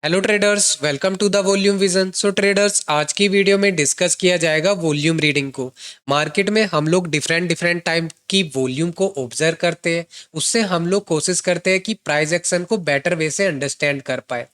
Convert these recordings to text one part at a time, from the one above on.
Hello traders, welcome to the volume vision. So traders, आज की video में discuss किया जाएगा वॉल्यूम रीडिंग को। मार्केट में हम लोग डिफरेंट डिफरेंट टाइप की वॉल्यूम को ऑब्जर्व करते हैं। उससे हम लोग कोशिश करते हैं कि प्राइस एक्शन को बेटर वे से अंडरस्टैंड कर पाए।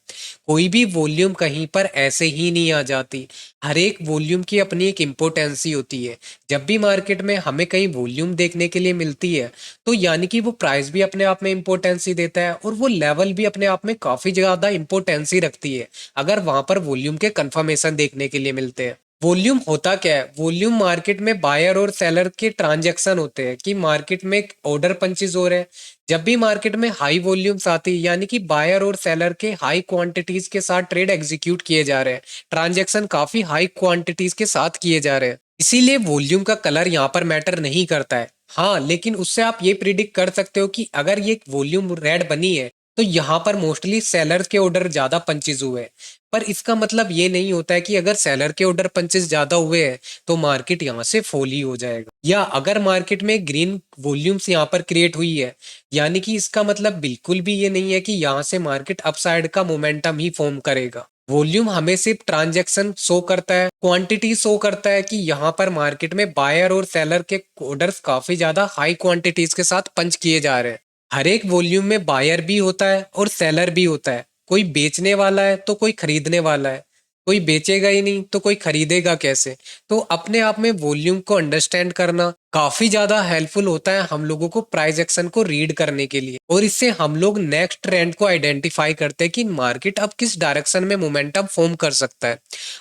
कोई भी वॉल्यूम कहीं पर ऐसे ही नहीं आ जाती। हर एक वॉल्यूम की अपनी एक इम्पोर्टेंसी होती है। जब भी मार्केट में हमें कहीं वॉल्यूम देखने के लिए मिलती है, तो यानी कि वो प्राइस भी अपने आप में इम्पोर्टेंसी देता है और वो लेवल भी अपने आप में काफी ज्यादा इम्पोर्टेंसी रखती है अगर वहां पर वॉल्यूम के कंफर्मेशन देखने के लिए मिलते हैं। वॉल्यूम होता क्या है? वॉल्यूम मार्केट में बायर और सेलर के ट्रांजैक्शन होते हैं कि मार्केट में ऑर्डर पंचेज हो रहे हैं। जब भी मार्केट में हाई वॉल्यूम्स आती है, यानी कि बायर और सेलर के हाई क्वांटिटीज के साथ ट्रेड एग्जीक्यूट किए जा रहे हैं, ट्रांजैक्शन काफी हाई क्वांटिटीज के साथ किए जा रहे हैं। इसीलिए वॉल्यूम का कलर यहाँ पर मैटर नहीं करता है। हाँ, लेकिन उससे आप ये प्रिडिक्ट कर सकते हो कि अगर ये वॉल्यूम रेड बनी है तो यहाँ पर मोस्टली सेलर के ऑर्डर ज्यादा पंचेज हुए हैं। पर इसका मतलब ये नहीं होता है कि अगर सेलर के ऑर्डर पंचेज ज्यादा हुए हैं तो मार्केट यहाँ से फॉल ही हो जाएगा। या अगर मार्केट में ग्रीन वॉल्यूम्स यहाँ पर क्रिएट हुई है, यानी कि इसका मतलब बिल्कुल भी ये नहीं है कि यहाँ से मार्केट अपसाइड का मोमेंटम ही फॉर्म करेगा। वॉल्यूम हमें सिर्फ ट्रांजैक्शन शो करता है, क्वांटिटी शो करता है कि यहाँ पर मार्केट में बायर और सेलर के ऑर्डर्स काफी ज्यादा हाई क्वांटिटीज के साथ पंच किए जा रहे हैं। हर एक वॉल्यूम में बायर भी होता है और सेलर भी होता है। कोई बेचने वाला है तो कोई खरीदने वाला है। कोई बेचेगा ही नहीं तो कोई खरीदेगा कैसे? तो अपने आप में वॉल्यूम को अंडरस्टैंड करना काफी ज्यादा हेल्पफुल होता है हम लोगों को प्राइस एक्शन को रीड करने के लिए, और इससे हम लोग नेक्स्ट ट्रेंड को आइडेंटिफाई करते हैं कि मार्केट अब किस डायरेक्शन में मोमेंटम फॉर्म कर सकता है।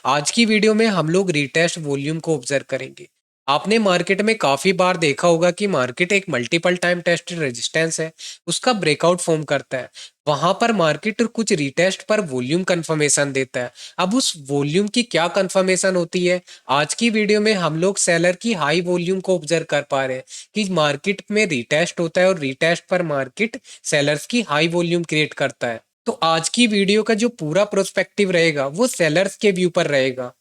आज की वीडियो में हम लोग रिटेस्ट वॉल्यूम को ऑब्जर्व करेंगे। आपने मार्केट में काफी बार देखा होगा कि मार्केट एक मल्टीपल टाइम टेस्टेड रेजिस्टेंस है, उसका ब्रेकआउट फॉर्म करता है। वहां पर मार्केट कुछ रिटेस्ट पर वॉल्यूम कंफर्मेशन देता है। अब उस वॉल्यूम की क्या कंफर्मेशन होती है, आज की वीडियो में हम लोग सेलर की हाई वॉल्यूम को ऑब्जर्व कर पा रहे हैं कि मार्केट में रिटेस्ट होता है और रिटेस्ट पर मार्केट सेलर्स की हाई वॉल्यूम क्रिएट करता है। तो आज की वीडियो का जो पूरा प्रोस्पेक्टिव रहेगा वो सेलर्स के व्यू पर रहेगा,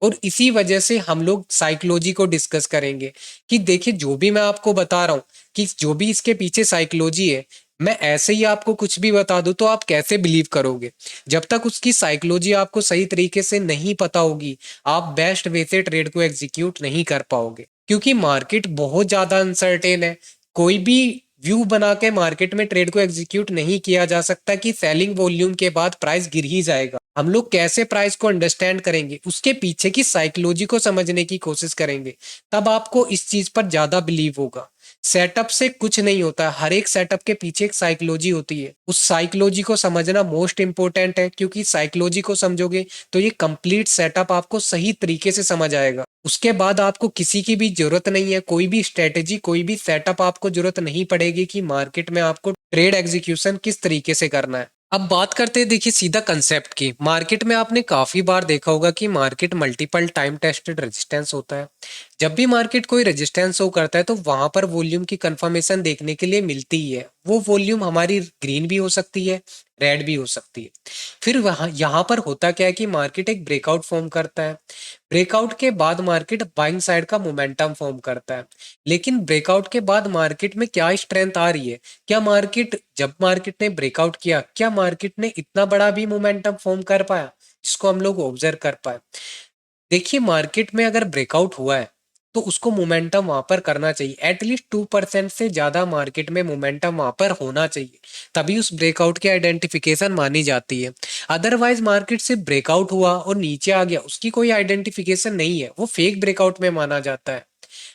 और इसी वजह से हम लोग साइकोलॉजी को डिस्कस करेंगे कि देखिए, जो भी मैं आपको बता रहा हूँ कि जो भी इसके पीछे साइकोलॉजी है, मैं ऐसे ही आपको कुछ भी बता दूं तो आप कैसे बिलीव करोगे? जब तक उसकी साइकोलॉजी आपको सही तरीके से नहीं पता होगी, आप बेस्ट वे से ट्रेड को एग्जीक्यूट नहीं कर पाओगे, क्योंकि मार्केट बहुत ज्यादा अनसर्टेन है। कोई भी व्यू बना के मार्केट में ट्रेड को एग्जीक्यूट नहीं किया जा सकता कि सेलिंग वॉल्यूम के बाद प्राइस गिर ही जाएगा। हम लोग कैसे प्राइस को अंडरस्टैंड करेंगे, उसके पीछे की साइकोलॉजी को समझने की कोशिश करेंगे, तब आपको इस चीज पर ज्यादा बिलीव होगा। सेटअप से कुछ नहीं होता, हर एक सेटअप के पीछे एक साइकोलॉजी होती है। उस साइकोलॉजी को समझना मोस्ट इंपॉर्टेंट है, क्योंकि साइकोलॉजी को समझोगे तो ये कंप्लीट सेटअप आपको सही तरीके से समझ आएगा। उसके बाद आपको किसी की भी जरूरत नहीं है, कोई भी स्ट्रेटेजी, कोई भी सेटअप आपको जरूरत नहीं पड़ेगी कि मार्केट में आपको ट्रेड एग्जीक्यूशन किस तरीके से करना है। अब बात करते हैं, देखिए, सीधा कंसेप्ट की। मार्केट में आपने काफी बार देखा होगा कि market multiple time tested resistance होता है। जब भी मार्केट कोई रेजिस्टेंस शो करता है तो वहां पर वॉल्यूम की कंफर्मेशन देखने के लिए मिलती ही है। वो वॉल्यूम हमारी ग्रीन भी हो सकती है, रेड भी हो सकती है। फिर वहां यहाँ पर होता क्या है कि मार्केट एक ब्रेकआउट फॉर्म करता है। ब्रेकआउट के बाद मार्केट बाइंग साइड का मोमेंटम फॉर्म करता है। लेकिन ब्रेकआउट के बाद मार्केट में क्या स्ट्रेंथ आ रही है? क्या मार्केट, जब मार्केट ने ब्रेकआउट किया, क्या मार्केट ने इतना बड़ा भी मोमेंटम फॉर्म कर पाया जिसको हम लोग ऑब्जर्व कर पाए? देखिए, मार्केट में अगर ब्रेकआउट हुआ है तो उसको मोमेंटम वहां पर करना चाहिए। एटलीस्ट 2% से ज्यादा मार्केट में मोमेंटम वहां पर होना चाहिए, तभी उस ब्रेकआउट की आइडेंटिफिकेशन मानी जाती है। अदरवाइज मार्केट से ब्रेकआउट हुआ और नीचे आ गया, उसकी कोई आइडेंटिफिकेशन नहीं है, वो फेक ब्रेकआउट में माना जाता है।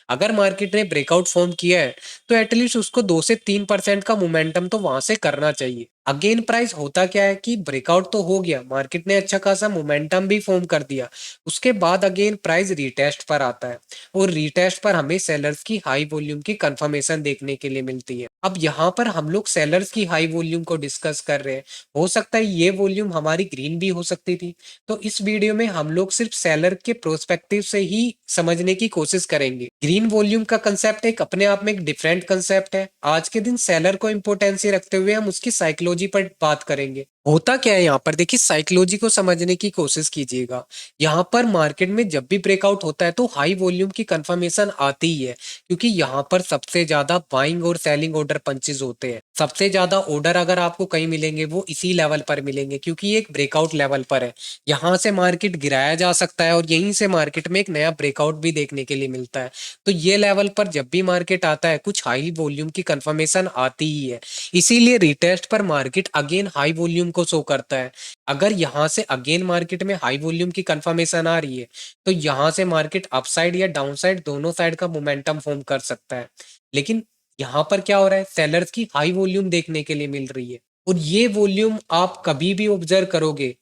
अगर मार्केट ने ब्रेकआउट फॉर्म किया है तो एटलीस्ट उसको 2 से 3% का मोमेंटम तो वहां से करना चाहिए। अगेन प्राइस होता क्या है कि ब्रेकआउट तो हो गया, मार्केट ने अच्छा खासा मोमेंटम भी फॉर्म कर दिया, उसके बाद अगेन प्राइस रीटेस्ट पर आता है, और रीटेस्ट पर हमें सेलर्स की हाई वॉल्यूम की कंफर्मेशन देखने के लिए मिलती है। अब यहाँ पर हम लोग सेलर्स की हाई वॉल्यूम को डिस्कस कर रहे हैं। हो सकता है ये वॉल्यूम हमारी ग्रीन भी हो सकती थी। तो इस वीडियो में हम लोग सिर्फ सेलर के प्रोस्पेक्टिव से ही समझने की कोशिश करेंगे। ग्रीन वॉल्यूम का कंसेप्ट एक अपने आप में एक डिफरेंट कंसेप्ट है। आज के दिन सेलर को इंपोर्टेंसी रखते हुए हम उसकी साइकोलॉजी पर बात करेंगे। होता क्या है यहाँ पर, देखिए, साइकोलॉजी को समझने की कोशिश कीजिएगा। यहाँ पर मार्केट में जब भी ब्रेकआउट होता है तो हाई वॉल्यूम की कंफर्मेशन आती ही है, क्योंकि यहाँ पर सबसे ज्यादा बाइंग और सेलिंग ऑर्डर पंचेज होते हैं। सबसे ज़्यादा ऑर्डर अगर आपको कहीं मिलेंगे वो इसी लेवल पर मिलेंगे, क्योंकि ये एक ब्रेकआउट लेवल पर है। यहाँ से मार्केट गिराया जा सकता है और यहीं से मार्केट में एक नया ब्रेकआउट भी देखने के लिए मिलता है। तो ये लेवल पर जब भी मार्केट आता है कुछ हाई वॉल्यूम की कंफर्मेशन आती ही है, इसीलिए रिटेस्ट पर मार्केट अगेन हाई वॉल्यूम को शो करता है। अगर यहाँ से अगेन मार्केट में हाई वॉल्यूम की कंफर्मेशन आ रही है तो यहाँ से मार्केट अपसाइड या डाउनसाइड दोनों साइड का मोमेंटम फॉर्म कर सकता है। लेकिन यहाँ पर क्या हो रहा है, सेलर्स की हाई वॉल्यूम देखने के लिए मिल रही है। और ये वॉल्यूम आप कभी भी ऑब्जर्व करोगे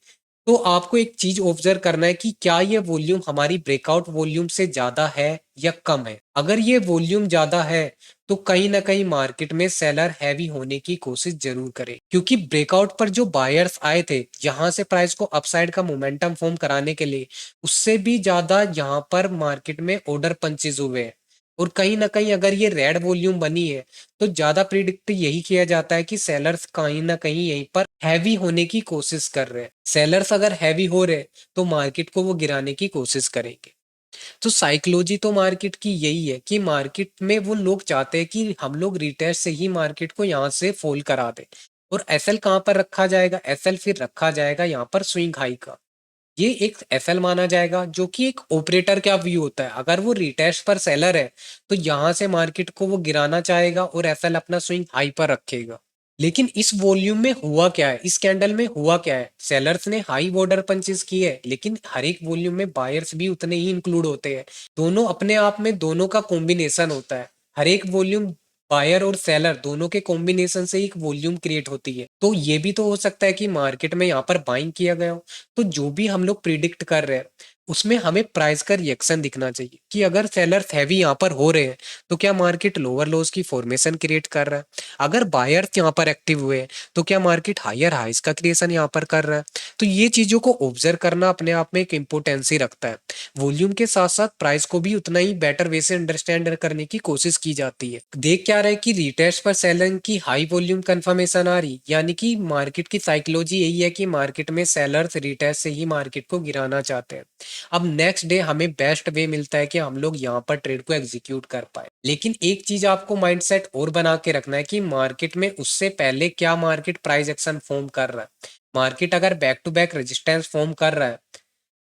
तो आपको एक चीज ऑब्जर्व करना है कि क्या ये वॉल्यूम हमारी ब्रेकआउट वॉल्यूम से ज्यादा है या कम है। अगर ये वॉल्यूम ज्यादा है तो कहीं ना कहीं मार्केट में सेलर हैवी होने की कोशिश जरूर करे, क्योंकि ब्रेकआउट पर जो बायर्स आए थे यहाँ से प्राइस को अपसाइड का मोमेंटम फॉर्म कराने के लिए, उससे भी ज्यादा यहाँ पर मार्केट में ऑर्डर पंचेज हुए हैं। और कहीं ना कहीं अगर ये रेड वॉल्यूम बनी है तो ज्यादा प्रिडिक्ट यही किया जाता है कि सेलर्स कहीं ना कहीं यहीं पर हैवी होने की कोशिश कर रहे हैं। सेलर्स अगर हैवी हो रहे तो मार्केट को वो गिराने की कोशिश करेंगे। तो साइकोलॉजी तो मार्केट की यही है कि मार्केट में वो लोग चाहते हैं कि हम लोग रिटेस्ट से ही मार्केट को यहाँ से फॉल करा दें। और एसएल कहाँ पर रखा जाएगा, एसएल फिर रखा जाएगा यहाँ पर स्विंग हाई का। ये एक एसएल माना जाएगा जो कि एक ऑपरेटर का व्यू होता है। अगर वो रिटेस्ट पर सेलर है तो यहाँ से मार्केट को वो गिराना चाहेगा और एसएल अपना स्विंग हाई पर रखेगा। लेकिन इस वॉल्यूम में हुआ क्या है, इस कैंडल में हुआ क्या है, सेलर्स ने हाई ऑर्डर पंचेस किए है लेकिन हर एक वॉल्यूम में बायर्स भी उतने ही इंक्लूड होते हैं। दोनों अपने आप में दोनों का कॉम्बिनेशन होता है। हर एक वॉल्यूम बायर और सेलर दोनों के कॉम्बिनेशन से एक वॉल्यूम क्रिएट होती है। तो ये भी तो हो सकता है कि मार्केट में यहाँ पर बाइंग किया गया हो। तो जो भी हम लोग प्रिडिक्ट कर रहे हैं उसमें हमें प्राइस का रिएक्शन दिखना चाहिए कि अगर सेलर्स हैवी यहाँ पर हो रहे हैं तो क्या मार्केट लोअर लोज की फॉर्मेशन क्रिएट कर रहा है। अगर बायर्स यहाँ पर एक्टिव हुए हैं तो क्या मार्केट हायर हाइस का क्रिएशन यहाँ पर कर रहा है। तो ये चीजों को ऑब्जर्व करना अपने आप में एक इम्पोर्टेंसी रखता है। वॉल्यूम के साथ साथ प्राइस को भी उतना ही बेटर वे से अंडरस्टैंड करने की कोशिश की जाती है। देख क्या रहे कि रिटेस्ट पर सेलिंग की हाई वॉल्यूम कंफर्मेशन आ रही, यानी कि मार्केट की साइकोलॉजी यही है कि मार्केट में सेलर्स रिटेस्ट से ही मार्केट को गिराना चाहते हैं। अब नेक्स्ट डे हमें बेस्ट वे मिलता है कि हम लोग यहाँ पर ट्रेड को एग्जीक्यूट कर पाए। लेकिन एक चीज आपको माइंडसेट और बना के रखना है कि मार्केट में उससे पहले क्या मार्केट प्राइस एक्शन फॉर्म कर रहा है। मार्केट अगर back to back resistance form कर रहा है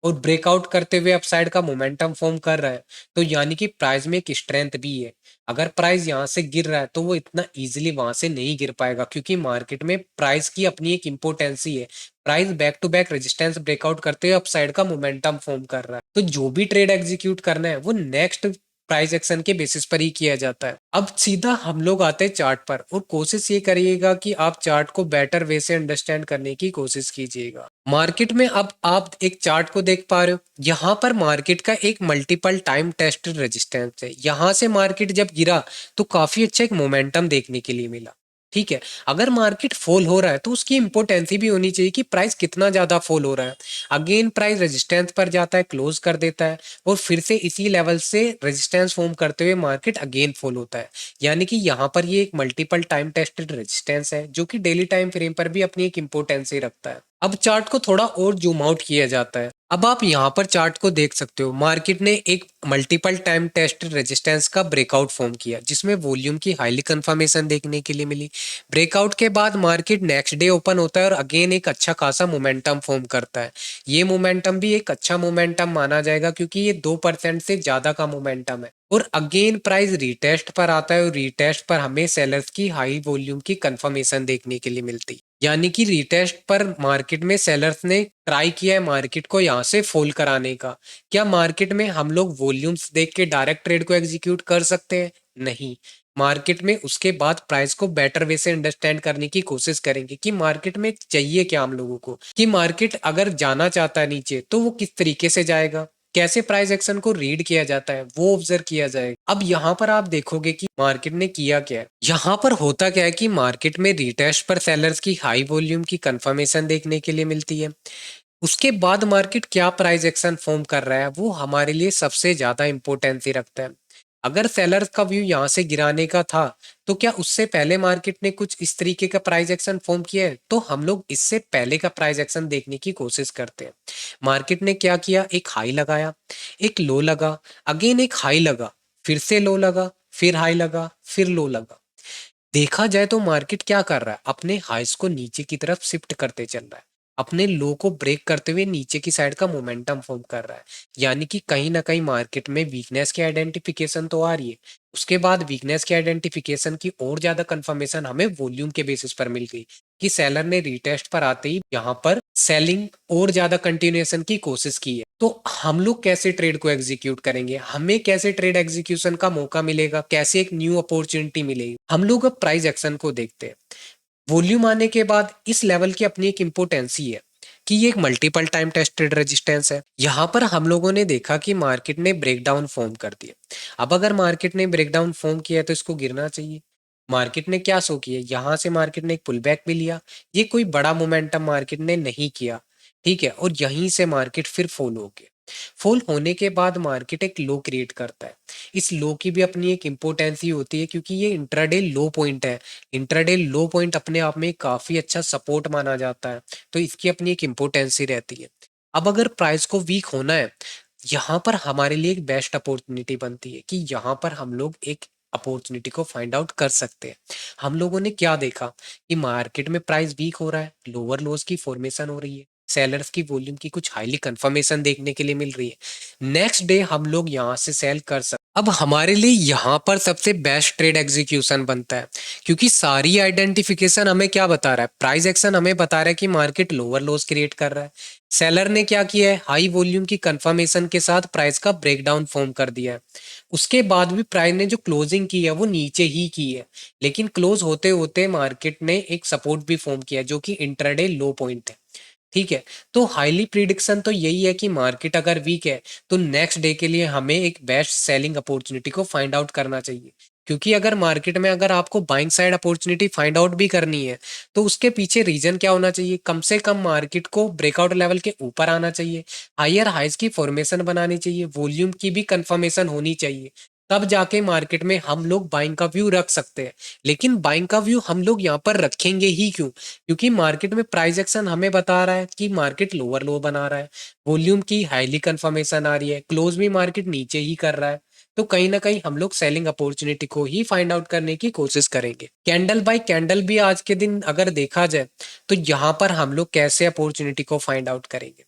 और ब्रेकआउट करते हुए अपसाइड का मोमेंटम फॉर्म कर रहा है तो यानी कि प्राइस में एक स्ट्रेंथ भी है। अगर प्राइस यहाँ से गिर रहा है तो वो इतना इजीली वहां से नहीं गिर पाएगा, क्योंकि मार्केट में प्राइस की अपनी एक इम्पोर्टेंसी है। Price back to back resistance breakout करते हुए अपसाइड का मोमेंटम फॉर्म कर रहा है, तो जो भी ट्रेड एग्जीक्यूट करना है वो नेक्स्ट प्राइस एक्शन के बेसिस पर ही किया जाता है। अब सीधा हम लोग आते हैं चार्ट पर और कोशिश ये करिएगा कि आप चार्ट को बेटर वे से अंडरस्टैंड करने की कोशिश कीजिएगा। मार्केट में अब आप एक चार्ट को देख पा रहे हो, यहाँ पर मार्केट का एक मल्टीपल टाइम टेस्टेड रेजिस्टेंस है। यहाँ से मार्केट जब गिरा तो काफी अच्छा एक मोमेंटम देखने के लिए मिला। ठीक है, अगर मार्केट फॉल हो रहा है तो उसकी इंपोर्टेंसी भी होनी चाहिए कि प्राइस कितना ज्यादा फॉल हो रहा है। अगेन प्राइस रेजिस्टेंस पर जाता है, क्लोज कर देता है और फिर से इसी लेवल से रेजिस्टेंस फॉर्म करते हुए मार्केट अगेन फॉल होता है। यानी कि यहाँ पर ये एक मल्टीपल टाइम टेस्टेड रेजिस्टेंस है जो कि डेली टाइम फ्रेम पर भी अपनी एक इंपोर्टेंसी रखता है। अब चार्ट को थोड़ा और जूम आउट किया जाता है। अब आप यहाँ पर चार्ट को देख सकते हो, मार्केट ने एक मल्टीपल टाइम टेस्टेड रेजिस्टेंस का ब्रेकआउट फॉर्म किया जिसमें वॉल्यूम की हाईली कंफर्मेशन देखने के लिए मिली। ब्रेकआउट के बाद मार्केट नेक्स्ट डे ओपन होता है और अगेन एक अच्छा खासा मोमेंटम फॉर्म करता है। ये मोमेंटम भी एक अच्छा मोमेंटम माना जाएगा क्योंकि ये 2% से ज्यादा का मोमेंटम है। और अगेन प्राइस रीटेस्ट पर आता है और रीटेस्ट पर हमें सेलर्स की हाई वॉल्यूम की कंफर्मेशन देखने के लिए मिलती है। यानी कि रीटेस्ट पर मार्केट में सेलर्स ने ट्राई किया है मार्केट को यहाँ से फॉल कराने का। क्या मार्केट में हम लोग वॉल्यूम्स देख के डायरेक्ट ट्रेड को एग्जीक्यूट कर सकते हैं? नहीं। मार्केट में उसके बाद प्राइस को बेटर वे से अंडरस्टैंड करने की कोशिश करेंगे कि मार्केट में चाहिए क्या हम लोगों को, कि मार्केट अगर जाना चाहता है नीचे तो वो किस तरीके से जाएगा, कैसे प्राइस एक्शन को रीड किया जाता है वो ऑब्जर्व किया जाएगा। अब यहाँ पर आप देखोगे कि मार्केट ने किया क्या है। यहाँ पर होता क्या है कि मार्केट में रिटेस्ट पर सेलर्स की हाई वॉल्यूम की कंफर्मेशन देखने के लिए मिलती है। उसके बाद मार्केट क्या प्राइस एक्शन फॉर्म कर रहा है वो हमारे लिए सबसे ज्यादा इंपॉर्टेंसी रखता है। अगर सेलर्स का व्यू यहाँ से गिराने का था तो क्या उससे पहले मार्केट ने कुछ इस तरीके का प्राइस एक्शन फॉर्म किया है, तो हम लोग इससे पहले का प्राइस एक्शन देखने की कोशिश करते हैं। मार्केट ने क्या किया, एक हाई लगाया, एक लो लगा, अगेन एक हाई लगा, फिर से लो लगा, फिर हाई लगा, फिर लो लगा। देखा जाए तो मार्केट क्या कर रहा है, अपने हाइस को नीचे की तरफ शिफ्ट करते चल रहा है, अपने लो को ब्रेक करते हुए नीचे की साइड का मोमेंटम फॉर्म कर रहा है। यानी कि कहीं ना कहीं मार्केट में वीकनेस की आइडेंटिफिकेशन तो आ रही है। उसके बाद वीकनेस की आइडेंटिफिकेशन की और ज्यादा कंफर्मेशन हमें वॉल्यूम के बेसिस पर मिल गई कि सेलर ने रीटेस्ट पर आते ही यहाँ पर सेलिंग और ज्यादा कंटिन्यूएशन की कोशिश की है। तो हम लोग कैसे ट्रेड को एग्जीक्यूट करेंगे, हमें कैसे ट्रेड एग्जीक्यूशन का मौका मिलेगा, कैसे एक न्यू अपॉर्चुनिटी मिलेगी। हम लोग अब प्राइस एक्शन को देखते हैं। वॉल्यूम आने के बाद इस लेवल की अपनी एक इंपोर्टेंसी है कि ये एक मल्टीपल टाइम टेस्टेड रेजिस्टेंस है। यहाँ पर हम लोगों ने देखा कि मार्केट ने ब्रेकडाउन फॉर्म कर दिया। अब अगर मार्केट ने ब्रेकडाउन फॉर्म किया है तो इसको गिरना चाहिए। मार्केट ने क्या शो किया, यहाँ से मार्केट ने एक पुल बैक भी लिया। ये कोई बड़ा मोमेंटम मार्केट ने नहीं किया, ठीक है। और यहीं से मार्केट फिर फॉल हो गया। फॉल होने के बाद मार्केट एक लो क्रिएट करता है। इस लो की भी अपनी एक इम्पोर्टेंसी होती है क्योंकि ये इंट्राडे लो पॉइंट है। इंट्राडे लो पॉइंट अपने आप में काफी अच्छा सपोर्ट माना जाता है, तो इसकी अपनी एक इम्पोर्टेंसी रहती है। अब अगर प्राइस को वीक होना है, यहाँ पर हमारे लिए एक बेस्ट अपॉर्चुनिटी बनती है कि यहाँ पर हम लोग एक अपॉर्चुनिटी को फाइंड आउट कर सकते हैं। हम लोगों ने क्या देखा कि मार्केट में प्राइस वीक हो रहा है, लोअर लोज की फॉर्मेशन हो रही है, सेलर्स की वॉल्यूम की कुछ हाईली कंफर्मेशन देखने के लिए मिल रही है। नेक्स्ट डे हम लोग यहाँ से सेल कर सकते। अब हमारे लिए यहाँ पर सबसे बेस्ट ट्रेड एग्जीक्यूशन बनता है क्योंकि सारी आइडेंटिफिकेशन हमें क्या बता रहा है, प्राइस एक्शन हमें बता रहा है कि मार्केट लोअर लोज क्रिएट कर रहा है। सेलर ने क्या किया है, हाई वॉल्यूम की कंफर्मेशन के साथ प्राइस का ब्रेकडाउन फॉर्म कर दिया है। उसके बाद भी प्राइस ने जो क्लोजिंग की है वो नीचे ही की है, लेकिन क्लोज होते होते मार्केट ने एक सपोर्ट भी फॉर्म किया जो कि इंट्राडे लो पॉइंट है, ठीक है। तो हाईली प्रिडिक्शन तो यही है कि मार्केट अगर वीक है तो नेक्स्ट डे के लिए हमें एक बेस्ट सेलिंग अपॉर्चुनिटी को फाइंड आउट करना चाहिए। क्योंकि अगर मार्केट में अगर आपको buying side opportunity find out भी करनी है तो उसके पीछे रीजन क्या होना चाहिए, कम से कम मार्केट को ब्रेकआउट लेवल के ऊपर आना चाहिए, हायर हाइज की फॉर्मेशन बनानी चाहिए, वॉल्यूम की भी कंफर्मेशन होनी चाहिए। तब जाके मार्केट में हम लोग बाइंग का व्यू रख सकते हैं। लेकिन बाइंग का व्यू हम लोग यहाँ पर रखेंगे ही क्यों, क्योंकि मार्केट में प्राइस एक्शन हमें बता रहा है कि मार्केट लोअर लो बना रहा है, वॉल्यूम की हाईली कंफर्मेशन आ रही है, क्लोज भी मार्केट नीचे ही कर रहा है। तो कहीं ना कहीं हम लोग सेलिंग अपॉर्चुनिटी को ही फाइंड आउट करने की कोशिश करेंगे। कैंडल बाय कैंडल भी आज के दिन अगर देखा जाए तो यहाँ पर हम लोग कैसे अपॉर्चुनिटी को फाइंड आउट करेंगे।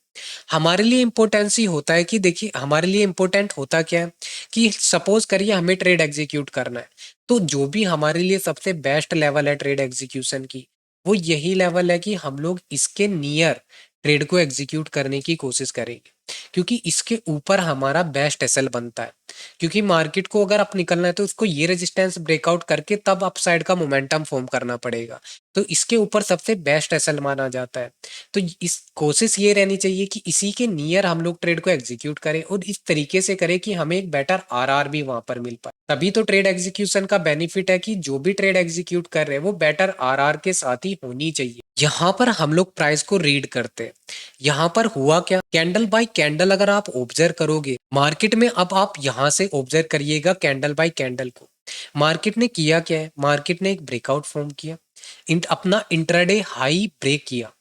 हमारे लिए इम्पोर्टेंसी होता है कि देखिए हमारे लिए इम्पोर्टेंट होता क्या है कि सपोज करिए हमें ट्रेड एग्जीक्यूट करना है, तो जो भी हमारे लिए सबसे बेस्ट लेवल है ट्रेड एग्जीक्यूशन की, वो यही लेवल है कि हम लोग इसके नियर ट्रेड को एग्जीक्यूट करने की कोशिश करेंगे क्योंकि इसके ऊपर हमारा बेस्ट एसएल बनता है। क्योंकि मार्केट को अगर आप निकलना है तो उसको ये रेजिस्टेंस ब्रेकआउट करके तब अपसाइड का मोमेंटम फॉर्म करना पड़ेगा। तो इसके ऊपर सबसे बेस्ट एसएल माना जाता है। तो इस कोशिश ये रहनी चाहिए कि इसी के नियर हम लोग ट्रेड को एग्जीक्यूट करें और इस तरीके से करें कि हमें एक बेटर आरआर भी वहां पर मिल पाए। तभी तो ट्रेड एग्जीक्यूशन का बेनिफिट है कि जो भी ट्रेड एग्जीक्यूट कर रहे हैं वो बेटर आरआर के साथ ही होनी चाहिए। यहाँ पर हम लोग प्राइस को रीड करते हैं। यहाँ पर हुआ क्या, कैंडल बाय कैंडल अगर आप ऑब्जर्व करोगे मार्केट में, अब आप यहाँ से ऑब्जर्व करिएगा कैंडल बाय कैंडल को। मार्केट ने किया क्या है, मार्केट ने एक ब्रेकआउट फॉर्म किया, अपना इंट्राडे हाई ब्रेक किया।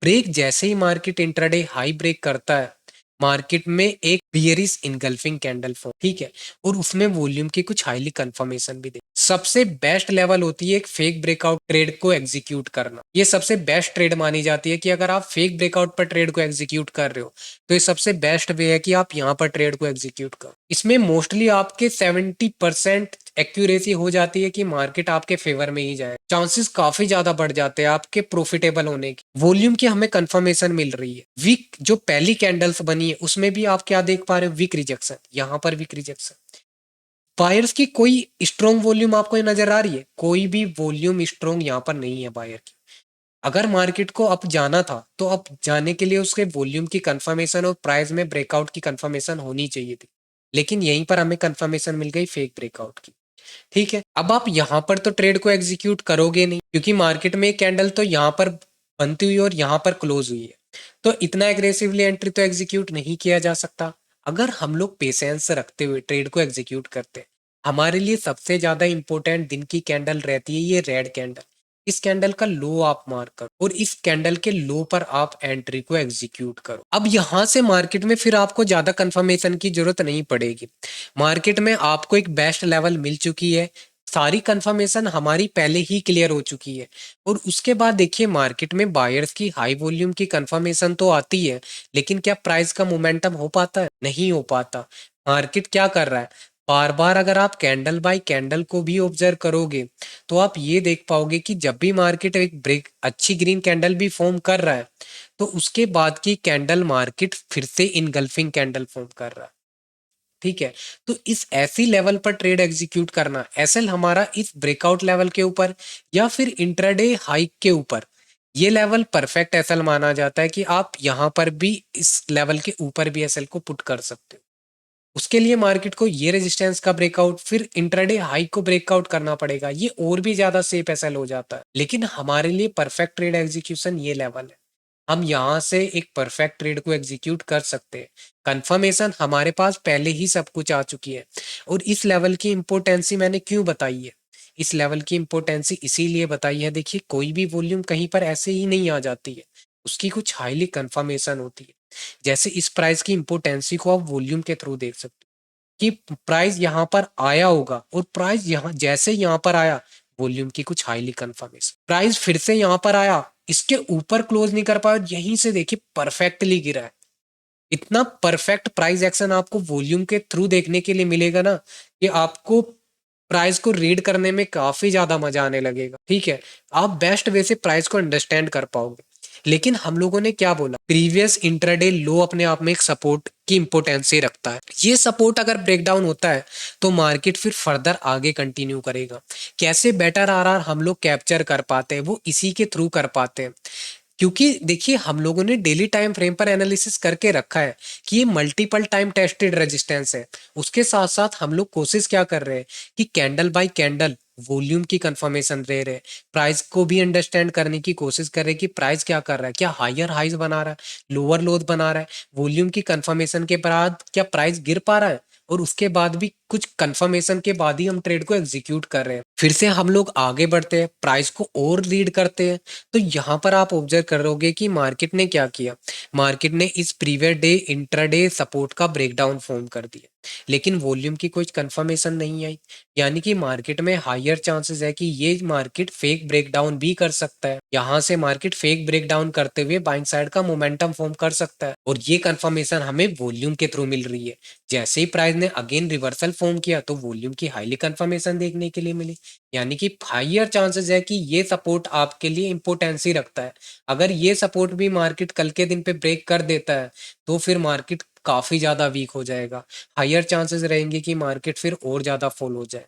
ब्रेक जैसे ही मार्केट इंट्राडे हाई ब्रेक करता है, मार्केट में एक बियरिश इनगल्फिंग कैंडल फॉर्म, ठीक है। और उसमें वॉल्यूम की कुछ हाईली कंफर्मेशन भी दे। सबसे बेस्ट लेवल होती है एक फेक ब्रेकआउट ट्रेड को एग्जीक्यूट करना। ये सबसे बेस्ट ट्रेड मानी जाती है कि अगर आप फेक ब्रेकआउट पर ट्रेड को एग्जीक्यूट कर रहे हो तो ये सबसे बेस्ट वे है कि आप यहाँ पर ट्रेड को एग्जीक्यूट करो। इसमें मोस्टली आपके 70% एक्यूरेसी हो जाती है कि मार्केट आपके फेवर में ही जाए, चांसेस काफी ज्यादा बढ़ जाते हैं आपके प्रॉफिटेबल होने की। वॉल्यूम की हमें कंफर्मेशन मिल रही है। वीक जो पहली कैंडल्स बनी है उसमें भी आप क्या देख पा रहे हो, वीक रिजेक्शन, यहाँ पर वीक रिजेक्शन। बायर्स की कोई स्ट्रॉन्ग वॉल्यूम आपको नजर आ रही है, कोई भी वॉल्यूम स्ट्रॉन्ग यहाँ पर नहीं है बायर की। अगर मार्केट को अब जाना था तो अब जाने के लिए उसके वॉल्यूम की कंफर्मेशन और प्राइस में ब्रेकआउट की कंफर्मेशन होनी चाहिए थी, लेकिन यहीं पर हमें कंफर्मेशन मिल गई फेक ब्रेकआउट की, ठीक है। अब आप यहाँ पर तो ट्रेड को एग्जीक्यूट करोगे नहीं क्योंकि मार्केट में एक कैंडल तो यहाँ पर बनती हुई और यहाँ पर क्लोज हुई है, तो इतना एग्रेसिवली एंट्री तो एग्जीक्यूट नहीं किया जा सकता। अगर हम लोग पेशेंस रखते हुए ट्रेड को एग्जीक्यूट करते हैं, हमारे लिए सबसे ज्यादा इंपॉर्टेंट दिन की कैंडल रहती है ये रेड कैंडल। इस कैंडल का लो आप मार्क करो और इस कैंडल के लो पर आप एंट्री को एग्जीक्यूट करो। अब यहां से मार्केट में फिर आपको ज्यादा कंफर्मेशन की जरूरत नहीं पड़ेगी। मार्केट में आपको एक बेस्ट लेवल मिल चुकी है, सारी कंफर्मेशन हमारी पहले ही क्लियर हो चुकी है। और उसके बाद देखिए मार्केट में बायर्स की हाई वॉल्यूम की कंफर्मेशन तो आती है, लेकिन क्या प्राइस का मोमेंटम हो पाता है? नहीं हो पाता। मार्केट क्या कर रहा है, बार बार अगर आप कैंडल बाय कैंडल को भी ऑब्जर्व करोगे तो आप ये देख पाओगे कि जब भी मार्केट एक ब्रेक अच्छी ग्रीन कैंडल भी फॉर्म कर रहा है तो उसके बाद की कैंडल मार्केट फिर से इनगल्फिंग कैंडल फॉर्म कर रहा है। ठीक है, तो इस ऐसी लेवल पर ट्रेड एग्जीक्यूट करना, एसएल हमारा इस ब्रेकआउट लेवल के ऊपर या फिर इंट्राडे हाइक के ऊपर, ये लेवल परफेक्ट एसएल माना जाता है कि आप यहाँ पर भी इस लेवल के ऊपर भी एसएल को पुट कर सकते हो। उसके लिए मार्केट को ये रेजिस्टेंस का ब्रेकआउट फिर इंट्राडे हाई को ब्रेकआउट करना पड़ेगा, ये और भी ज्यादा सेफ एसएल हो जाता है। लेकिन हमारे लिए परफेक्ट ट्रेड एग्जीक्यूशन ये लेवल है, हम यहाँ से एक परफेक्ट ट्रेड को एग्जीक्यूट कर सकते हैं। कंफर्मेशन हमारे पास पहले ही सब कुछ आ चुकी है। और इस लेवल की इंपोर्टेंसी मैंने क्यों बताई है, इस लेवल की इंपोर्टेंसी इसीलिए बताई है, देखिए कोई भी वॉल्यूम कहीं पर ऐसे ही नहीं आ जाती है, उसकी कुछ हाईली कंफर्मेशन होती है। जैसे इस प्राइस की इंपोर्टेंसी को आप वॉल्यूम के थ्रू देख सकते हो कि प्राइस यहाँ पर आया होगा और प्राइस यहाँ जैसे यहाँ पर आया, वॉल्यूम की कुछ हाईली कंफर्मेशन, प्राइस फिर से यहाँ पर आया, इसके ऊपर क्लोज नहीं कर पाया, यहीं से देखिए परफेक्टली गिरा है। इतना परफेक्ट प्राइस एक्शन आपको वॉल्यूम के थ्रू देखने के लिए मिलेगा ना कि आपको प्राइस को रीड करने में काफी ज्यादा मजा आने लगेगा। ठीक है, आप बेस्ट वे से प्राइस को अंडरस्टैंड कर पाओगे। लेकिन हम लोगों ने क्या बोला, प्रीवियस इंट्राडे लो अपने आप में एक सपोर्ट की इंपोर्टेंसी रखता है। ये सपोर्ट अगर ब्रेक डाउन होता है तो मार्केट फिर फर्दर आगे कंटिन्यू करेगा। कैसे बेटर आरआर हम लोग कैप्चर कर पाते हैं, वो इसी के थ्रू कर पाते हैं। क्योंकि देखिए हम लोगों ने डेली टाइम फ्रेम पर एनालिसिस करके रखा है कि ये मल्टीपल टाइम टेस्टेड रेजिस्टेंस है। उसके साथ साथ हम लोग कोशिश क्या कर रहे हैं कि कैंडल बाय कैंडल वॉल्यूम की कंफर्मेशन दे रहे हैं, प्राइस को भी अंडरस्टैंड करने की कोशिश कर रहे हैं कि प्राइस क्या कर रहा है, क्या हायर हाइज बना रहा है, लोअर लोज बना रहा है, वॉल्यूम की कंफर्मेशन के बाद क्या प्राइस गिर पा रहा है, और उसके बाद भी कुछ कंफर्मेशन के बाद ही हम ट्रेड को एग्जीक्यूट कर रहे हैं। फिर से हम लोग आगे बढ़ते हैं, प्राइस को और रीड करते हैं। तो यहाँ पर आप ऑब्जर्व करोगे कि मार्केट ने क्या किया, मार्केट ने इस प्रीवियस डे इंट्राडे सपोर्ट का ब्रेकडाउन फॉर्म कर दिया, लेकिन वॉल्यूम की कोई कंफर्मेशन नहीं आई। यानी कि मार्केट में हायर चांसेस है कि ये मार्केट फेक ब्रेकडाउन भी कर सकता है। यहाँ से मार्केट फेक ब्रेकडाउन करते हुए बाइंग साइड का मोमेंटम फॉर्म कर सकता है, और ये कंफर्मेशन हमें वॉल्यूम के थ्रू मिल रही है। जैसे ही प्राइस ने अगेन रिवर्सल फॉर्म किया तो वॉल्यूम की हाईली कंफर्मेशन देखने के लिए मिली। यानी कि हायर चांसेस है कि ये सपोर्ट आपके लिए इंपोर्टेंसी रखता है। अगर ये सपोर्ट भी मार्केट कल के दिन पे ब्रेक कर देता है तो फिर मार्केट काफी ज्यादा वीक हो जाएगा, हायर चांसेस रहेंगे कि मार्केट फिर और ज्यादा फॉल हो जाए।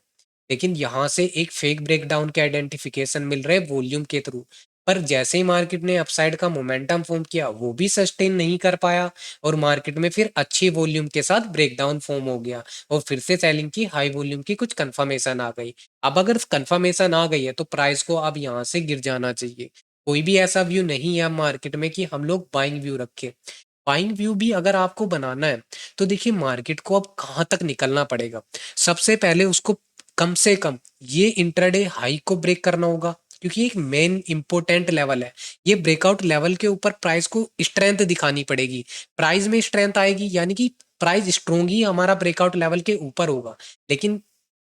लेकिन यहाँ से एक फेक ब्रेकडाउन के आइडेंटिफिकेशन मिल रहे हैं वॉल्यूम के थ्रू। पर जैसे ही मार्केट ने अपसाइड का मोमेंटम फॉर्म किया वो भी सस्टेन नहीं कर पाया, और मार्केट में फिर अच्छी वॉल्यूम के साथ ब्रेकडाउन फॉर्म हो गया, और फिर से सेलिंग की हाई वॉल्यूम की कुछ कंफर्मेशन आ गई। अब अगर कंफर्मेशन आ गई है तो प्राइस को अब यहाँ से गिर जाना चाहिए। कोई भी ऐसा व्यू नहीं है मार्केट में कि हम लोग बाइंग व्यू रखें। बाइंग व्यू भी अगर आपको बनाना है तो देखिए मार्केट को अब कहाँ तक निकलना पड़ेगा। सबसे पहले उसको कम से कम ये इंट्राडे हाई को ब्रेक करना होगा, क्योंकि एक मेन इंपॉर्टेंट लेवल है। ये ब्रेकआउट लेवल के ऊपर प्राइस को स्ट्रेंथ दिखानी पड़ेगी। प्राइस में स्ट्रेंथ आएगी यानी कि प्राइस स्ट्रोंग ही हमारा ब्रेकआउट लेवल के ऊपर होगा। लेकिन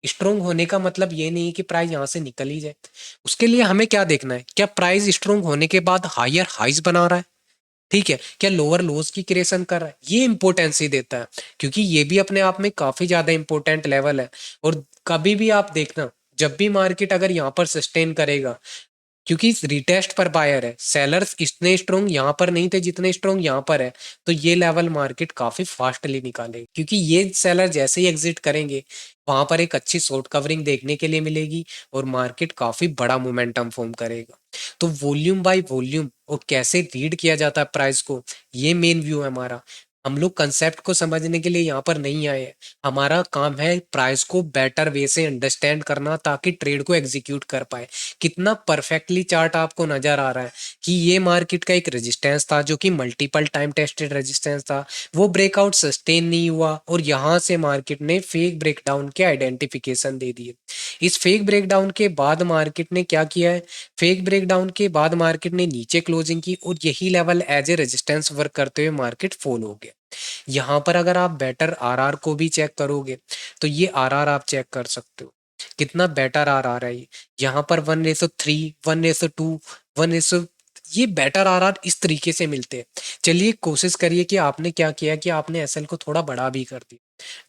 स्ट्रोंग होने का मतलब ये नहीं है कि प्राइस यहाँ से निकल ही जाए। उसके लिए हमें क्या देखना है, क्या प्राइस स्ट्रोंग होने के बाद हायर हाइज बना रहा है, ठीक है, क्या लोअर लोज की क्रिएशन कर रहा है, ये इंपोर्टेंसी देता है। क्योंकि ये भी अपने आप में काफी ज्यादा इंपॉर्टेंट लेवल है। और कभी भी आप देखना, जब भी मार्केट अगर यहाँ पर सस्टेन करेगा, क्योंकि रिटेस्ट पर बायर है, सेलर्स इतने स्ट्रोंग यहाँ पर नहीं थे जितने स्ट्रोंग यहाँ पर है, तो ये लेवल मार्केट काफी फास्टली निकालेगी। क्योंकि ये सेलर जैसे ही एग्जिट करेंगे वहां पर एक अच्छी शॉर्ट कवरिंग देखने के लिए मिलेगी और मार्केट काफी बड़ा मोमेंटम फॉर्म करेगा। तो वॉल्यूम बाय वॉल्यूम और कैसे रीड किया जाता है प्राइस को, ये मेन व्यू है हमारा। हम लोग कंसेप्ट को समझने के लिए यहाँ पर नहीं आए हैं। हमारा काम है प्राइस को बेटर वे से अंडरस्टैंड करना ताकि ट्रेड को एग्जीक्यूट कर पाए। कितना परफेक्टली चार्ट आपको नजर आ रहा है कि ये मार्केट का एक रेजिस्टेंस था जो कि मल्टीपल टाइम टेस्टेड रेजिस्टेंस था, वो ब्रेकआउट सस्टेन नहीं हुआ और यहाँ से मार्केट ने फेक ब्रेकडाउन के आइडेंटिफिकेशन दे दिए। इस फेक ब्रेकडाउन के बाद मार्केट ने क्या किया है, फेक ब्रेकडाउन के बाद मार्केट ने नीचे क्लोजिंग की और यही level as a resistance work करते हुए मार्केट फॉल हो गया। यहाँ पर अगर आप बेटर आरआर को भी चेक करोगे तो ये आरआर आप चेक कर सकते हो। कितना बेटर आ रहा है। यहाँ पर 1:3, 1:2, 1, ये बेटर आ रहा इस तरीके से मिलते हैं। चलिए कोशिश करिए कि आपने क्या किया कि आपने एसएल को थोड़ा बड़ा भी कर दिया।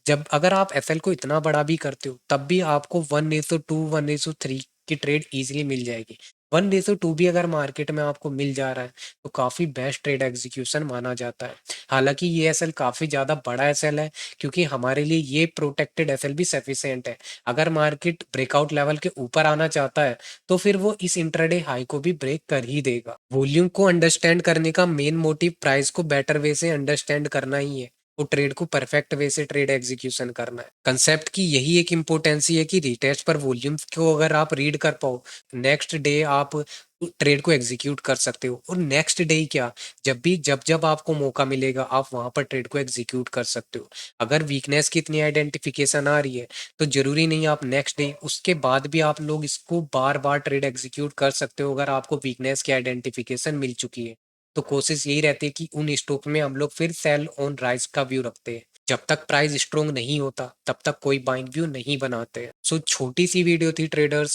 जब अगर आप एसएल को इतना बड़ा भी करते हो तब भी आपको 1:2, 1:3 की ट्रेड इजीली मिल जाएगी। 1:2 भी अगर मार्केट में आपको मिल जा रहा है तो काफ़ी बेस्ट ट्रेड एग्जीक्यूशन माना जाता है। हालांकि ये एसएल काफ़ी ज़्यादा बड़ा एसएल है, क्योंकि हमारे लिए ये प्रोटेक्टेड एसएल भी सफिशिएंट है। अगर मार्केट ब्रेकआउट लेवल के ऊपर आना चाहता है तो फिर वो इस इंट्राडे हाई को भी ब्रेक कर ही देगा। वॉल्यूम को अंडरस्टैंड करने का मेन मोटिव प्राइस को बेटर वे से अंडरस्टैंड करना ही है, वो ट्रेड को परफेक्ट वे से ट्रेड एग्जीक्यूशन करना है। कंसेप्ट की यही एक इम्पोर्टेंसी है कि रिटेस्ट पर वॉल्यूम को अगर आप रीड कर पाओ, नेक्स्ट डे आप ट्रेड को एग्जीक्यूट कर सकते हो। और नेक्स्ट डे क्या, जब जब आपको मौका मिलेगा आप वहां पर ट्रेड को एग्जीक्यूट कर सकते हो। अगर वीकनेस की इतनी आइडेंटिफिकेशन आ रही है तो जरूरी नहीं आप नेक्स्ट डे उसके बाद भी आप लोग इसको बार बार ट्रेड एग्जीक्यूट कर सकते हो। अगर आपको वीकनेस की आइडेंटिफिकेशन मिल चुकी है तो कोशिश यही रहती है कि उन स्टॉक में हम लोग फिर सेल ऑन राइज का व्यू रखते हैं। जब तक प्राइस स्ट्रोंग नहीं होता तब तक कोई बाइंग व्यू नहीं बनाते। सो छोटी सी वीडियो थी ट्रेडर्स,